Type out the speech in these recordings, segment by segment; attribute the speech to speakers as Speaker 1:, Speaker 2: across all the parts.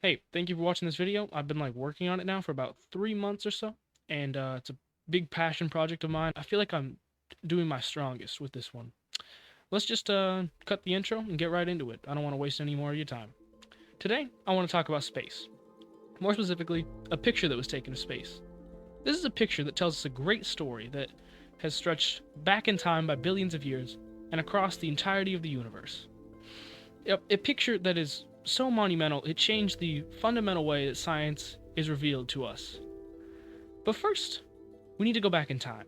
Speaker 1: Hey, thank you for watching this video. I've been working on it now for about 3 months or so, and it's a big passion project of mine. I feel like I'm doing my strongest with this one. Let's just cut the intro and get right into it. I don't want to waste any more of your time. Today, I want to talk about space. More specifically, a picture that was taken of space. This is a picture that tells us a great story that has stretched back in time by billions of years and across the entirety of the universe. A picture that is so monumental, it changed the fundamental way that science is revealed to us. But first, we need to go back in time.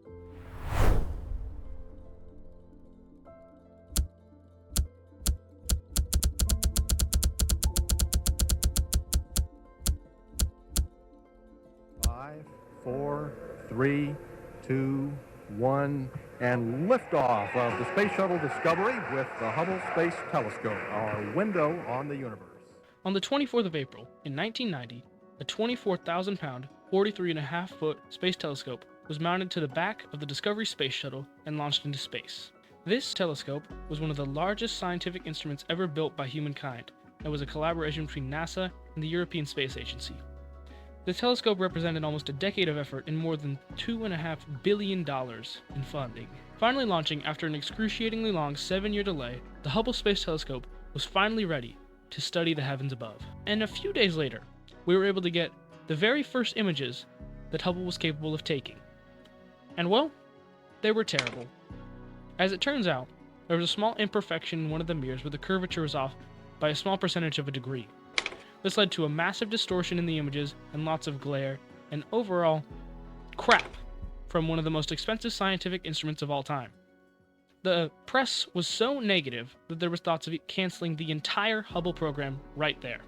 Speaker 2: Five, four, three, two, one, and liftoff of the Space Shuttle Discovery with the Hubble Space Telescope, our window on the universe.
Speaker 1: On the 24th of April, in 1990, a 24,000-pound, 43.5-foot space telescope was mounted to the back of the Discovery space shuttle and launched into space. This telescope was one of the largest scientific instruments ever built by humankind and was a collaboration between NASA and the European Space Agency. The telescope represented almost a decade of effort and more than $2.5 billion in funding. Finally launching after an excruciatingly long 7-year delay, the Hubble Space Telescope was finally ready to study the heavens above. And a few days later, we were able to get the very first images that Hubble was capable of taking. And well, they were terrible. As it turns out, there was a small imperfection in one of the mirrors where the curvature was off by a small percentage of a degree. This led to a massive distortion in the images and lots of glare, and overall, crap from one of the most expensive scientific instruments of all time. The press was so negative that there was thoughts of canceling the entire Hubble program right there.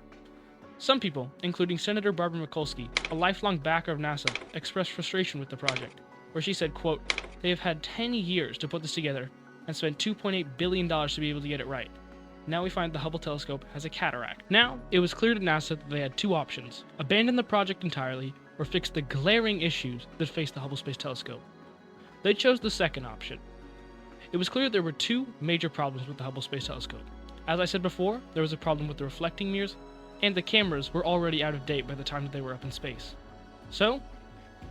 Speaker 1: Some people, including Senator Barbara Mikulski, a lifelong backer of NASA, expressed frustration with the project, where she said, quote, "They have had 10 years to put this together and spent $2.8 billion to be able to get it right. Now we find the Hubble telescope has a cataract." Now, it was clear to NASA that they had two options: abandon the project entirely, or fix the glaring issues that face the Hubble Space Telescope. They chose the second option. It was clear there were two major problems with the Hubble Space Telescope. As I said before, there was a problem with the reflecting mirrors, and the cameras were already out of date by the time that they were up in space. So,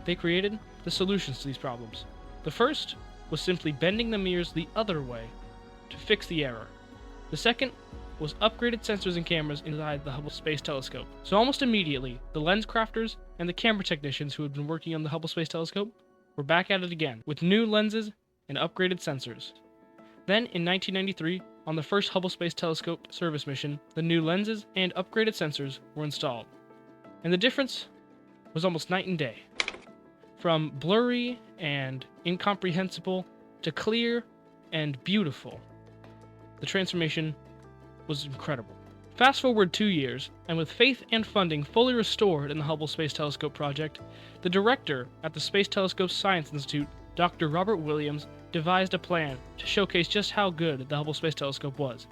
Speaker 1: they created the solutions to these problems. The first was simply bending the mirrors the other way to fix the error. The second was upgraded sensors and cameras inside the Hubble Space Telescope. So almost immediately, the lens crafters and the camera technicians who had been working on the Hubble Space Telescope were back at it again, with new lenses and upgraded sensors. Then, in 1993, on the first Hubble Space Telescope service mission, the new lenses and upgraded sensors were installed. And the difference was almost night and day. From blurry and incomprehensible to clear and beautiful. The transformation was incredible. Fast forward 2 years, and with faith and funding fully restored in the Hubble Space Telescope project, the director at the Space Telescope Science Institute, Dr. Robert Williams, devised a plan to showcase just how good the Hubble Space Telescope was.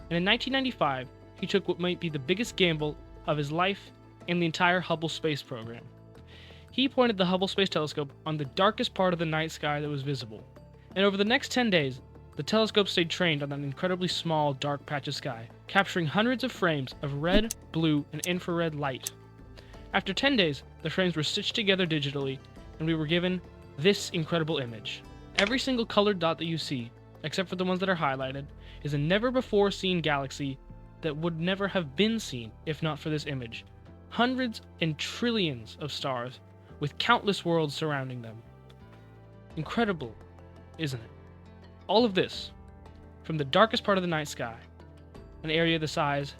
Speaker 1: And in 1995, he took what might be the biggest gamble of his life and the entire Hubble space program. He pointed the Hubble Space Telescope on the darkest part of the night sky that was visible. And over the next 10 days, the telescope stayed trained on that incredibly small, dark patch of sky, capturing hundreds of frames of red, blue, and infrared light. After 10 days, the frames were stitched together digitally, and we were given this incredible image. Every single colored dot that you see, except for the ones that are highlighted, is a never-before-seen galaxy that would never have been seen if not for this image. Hundreds and trillions of stars, with countless worlds surrounding them. Incredible, isn't it? All of this, from the darkest part of the night sky, an area the size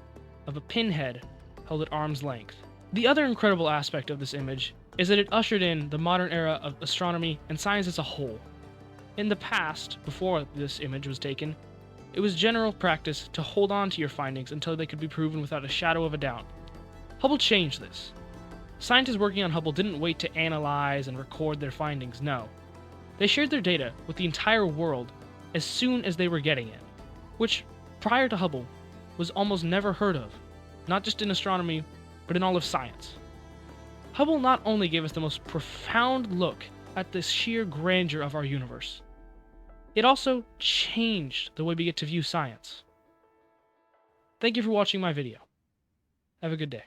Speaker 1: of a pinhead held at arm's length. The other incredible aspect of this image is that it ushered in the modern era of astronomy and science as a whole. In the past, before this image was taken, it was general practice to hold on to your findings until they could be proven without a shadow of a doubt. Hubble changed this. Scientists working on Hubble didn't wait to analyze and record their findings, no. They shared their data with the entire world as soon as they were getting it, which, prior to Hubble, was almost never heard of, not just in astronomy, but in all of science. Hubble not only gave us the most profound look at the sheer grandeur of our universe, it also changed the way we get to view science. Thank you for watching my video. Have a good day.